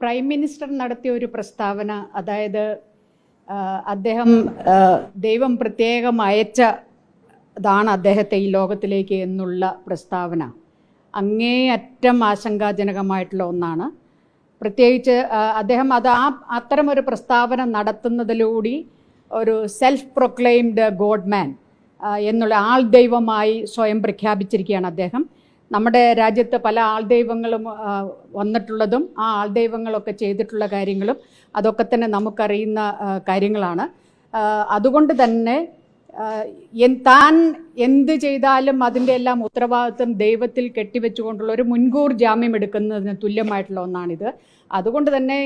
Prime minister നടത്തിയ ഒരു പ്രസ്താവന, അതായത് അദ്ദേഹം ദൈവം പ്രത്യേകം അയച്ചതാണ് അദ്ദേഹത്തെ ഈ ലോകത്തിലേക്ക് എന്നുള്ള പ്രസ്താവന അങ്ങേയറ്റം ആശങ്കാജനകമായിട്ടുള്ള ഒന്നാണ്. പ്രത്യേകിച്ച് അദ്ദേഹം അത്തരമൊരു പ്രസ്താവന നടത്തുന്നതിലൂടെ ഒരു സെൽഫ് പ്രൊക്ലെയിംഡ് ഗോഡ്മാൻ എന്നുള്ള ആൾ ദൈവമായി സ്വയം പ്രഖ്യാപിച്ചിരിക്കുകയാണ് അദ്ദേഹം. നമ്മുടെ രാജ്യത്ത് പല ആൾദൈവങ്ങളും വന്നിട്ടുള്ളതും ആ ആൾദൈവങ്ങളൊക്കെ ചെയ്തിട്ടുള്ള കാര്യങ്ങളും അതൊക്കെ തന്നെ നമുക്കറിയുന്ന കാര്യങ്ങളാണ്. അതുകൊണ്ട് തന്നെ താൻ എന്ത് ചെയ്താലും അതിൻ്റെ എല്ലാം ഉത്തരവാദിത്വം ദൈവത്തിൽ കെട്ടിവെച്ചുകൊണ്ടുള്ള ഒരു മുൻകൂർ ജാമ്യം എടുക്കുന്നതിന് തുല്യമായിട്ടുള്ള ഒന്നാണിത്. അതുകൊണ്ട് തന്നെ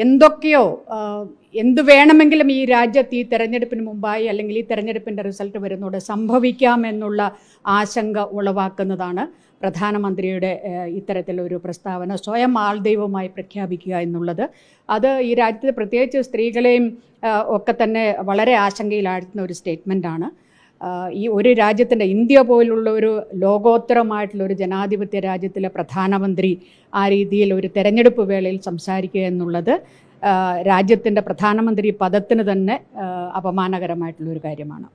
എന്തൊക്കെയോ എന്ത് വേണമെങ്കിലും ഈ രാജ്യത്ത് ഈ തെരഞ്ഞെടുപ്പിന് മുമ്പായി അല്ലെങ്കിൽ ഈ തെരഞ്ഞെടുപ്പിൻ്റെ റിസൾട്ട് വരുന്നതോടെ സംഭവിക്കാമെന്നുള്ള ആശങ്ക ഉളവാക്കുന്നതാണ് പ്രധാനമന്ത്രിയുടെ ഇത്തരത്തിലൊരു പ്രസ്താവന, സ്വയം ആൾദൈവമായി പ്രഖ്യാപിക്കുക എന്നുള്ളത്. അത് ഈ രാജ്യത്ത് പ്രത്യേകിച്ച് സ്ത്രീകളെയും ഒക്കെ തന്നെ വളരെ ആശങ്കയിലാഴ്ത്തുന്ന ഒരു സ്റ്റേറ്റ്മെൻറ്റാണ്. ഈ ഒരു രാജ്യത്തിൻ്റെ, ഇന്ത്യ പോലുള്ള ഒരു ലോകോത്തരമായിട്ടുള്ള ഒരു ജനാധിപത്യ രാജ്യത്തിലെ പ്രധാനമന്ത്രി ആ രീതിയിൽ ഒരു തെരഞ്ഞെടുപ്പ് വേളയിൽ സംസാരിക്കുക എന്നുള്ളത് രാജ്യത്തിൻ്റെ പ്രധാനമന്ത്രി പദത്തിന് തന്നെ അപമാനകരമായിട്ടുള്ളൊരു കാര്യമാണ്.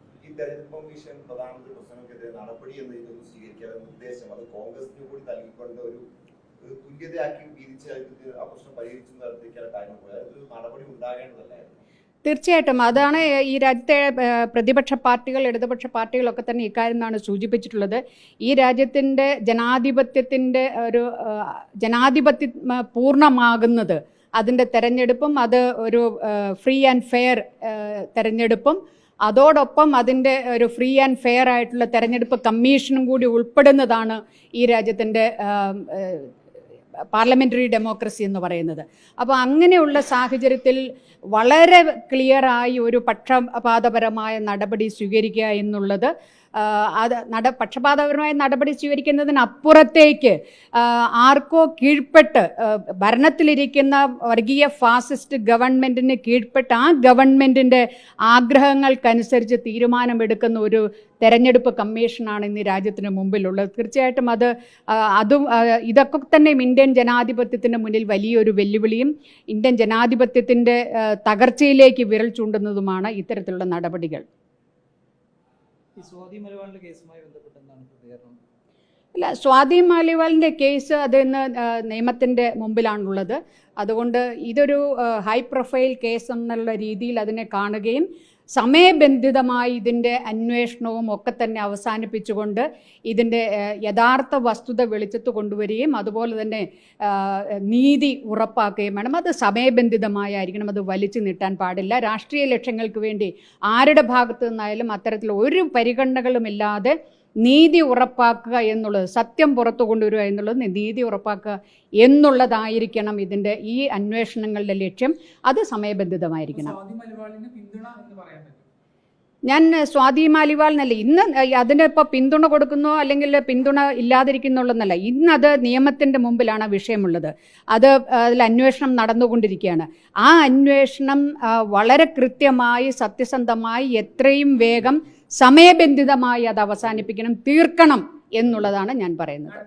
തീർച്ചയായിട്ടും അതാണ് ഈ രാജ്യത്തെ പ്രതിപക്ഷ പാർട്ടികൾ, ഇടതുപക്ഷ പാർട്ടികളൊക്കെ തന്നെ ഇക്കാര്യമാണ് സൂചിപ്പിച്ചിട്ടുള്ളത്. ഈ രാജ്യത്തിൻ്റെ ജനാധിപത്യം പൂർണ്ണമാകുന്നത് അതിൻ്റെ തെരഞ്ഞെടുപ്പും, അത് ഒരു ഫ്രീ ആൻഡ് ഫെയർ തെരഞ്ഞെടുപ്പും, അതോടൊപ്പം അതിൻ്റെ ഒരു ഫ്രീ ആൻഡ് ഫെയർ ആയിട്ടുള്ള തെരഞ്ഞെടുപ്പ് കമ്മീഷനും കൂടി ഉൾപ്പെടുന്നതാണ് ഈ രാജ്യത്തിൻ്റെ പാർലമെൻ്ററി ഡെമോക്രസി എന്ന് പറയുന്നത്. അപ്പോൾ അങ്ങനെയുള്ള സാഹചര്യത്തിൽ വളരെ ക്ലിയറായി ഒരു പക്ഷപാതപരമായ നടപടി സ്വീകരിക്കുക എന്നുള്ളത്, പക്ഷപാതപരമായ നടപടി സ്വീകരിക്കുന്നതിനപ്പുറത്തേക്ക് ആർക്കോ കീഴ്പ്പെട്ട് ഭരണത്തിലിരിക്കുന്ന വർഗീയ ഫാസിസ്റ്റ് ഗവൺമെൻറ്റിന് കീഴ്പ്പെട്ട് ആ ഗവൺമെൻറ്റിൻ്റെ ആഗ്രഹങ്ങൾക്കനുസരിച്ച് തീരുമാനമെടുക്കുന്ന ഒരു തെരഞ്ഞെടുപ്പ് കമ്മീഷനാണ് ഇന്ന് രാജ്യത്തിന് മുമ്പിലുള്ളത്. തീർച്ചയായിട്ടും ഇതൊക്കെ തന്നെ ഇന്ത്യൻ ജനാധിപത്യത്തിന് മുന്നിൽ വലിയൊരു വെല്ലുവിളിയും ഇന്ത്യൻ ജനാധിപത്യത്തിൻ്റെ തകർച്ചയിലേക്ക് വിരൽ ചൂണ്ടുന്നതുമാണ് ഇത്തരത്തിലുള്ള നടപടികൾ. അല്ല, സ്വാതി മാലിവാളിൻ്റെ കേസ് അത് ഇന്ന് നിയമത്തിൻ്റെ മുമ്പിലാണുള്ളത്. അതുകൊണ്ട് ഇതൊരു ഹൈ പ്രൊഫൈൽ കേസ് എന്നുള്ള രീതിയിൽ അതിനെ കാണുകയും സമയബന്ധിതമായി ഇതിൻ്റെ അന്വേഷണവും ഒക്കെ തന്നെ അവസാനിപ്പിച്ചുകൊണ്ട് ഇതിൻ്റെ യഥാർത്ഥ വസ്തുത വെളിച്ചത്ത് കൊണ്ടുവരികയും അതുപോലെ തന്നെ നീതി ഉറപ്പാക്കുകയും വേണം. അത് സമയബന്ധിതമായിരിക്കണം, അത് വലിച്ചു നീട്ടാൻ പാടില്ല. രാഷ്ട്രീയ ലക്ഷ്യങ്ങൾക്ക് വേണ്ടി ആരുടെ ഭാഗത്തു നിന്നായാലും അത്തരത്തിൽ ഒരു പരിഗണനകളുമില്ലാതെ നീതി ഉറപ്പാക്കുക എന്നുള്ളത്, സത്യം പുറത്തു കൊണ്ടുവരിക എന്നുള്ളത്, നീതി ഉറപ്പാക്കുക എന്നുള്ളതായിരിക്കണം ഇതിൻ്റെ ഈ അന്വേഷണങ്ങളുടെ ലക്ഷ്യം. അത് സമയബന്ധിതമായിരിക്കണം. ഞാൻ സ്വാതി മാലിവാളിനല്ല ഇന്ന് അതിന് ഇപ്പോൾ പിന്തുണ കൊടുക്കുന്നോ അല്ലെങ്കിൽ പിന്തുണ ഇല്ലാതിരിക്കുന്നുള്ളതെന്നല്ല, ഇന്നത് നിയമത്തിൻ്റെ മുമ്പിലാണ് വിഷയമുള്ളത്. അതിൽ അന്വേഷണം നടന്നുകൊണ്ടിരിക്കുകയാണ്. ആ അന്വേഷണം വളരെ കൃത്യമായി സത്യസന്ധമായി എത്രയും വേഗം സമയബന്ധിതമായി അത് അവസാനിപ്പിക്കണം, തീർക്കണം എന്നുള്ളതാണ് ഞാൻ പറയുന്നത്.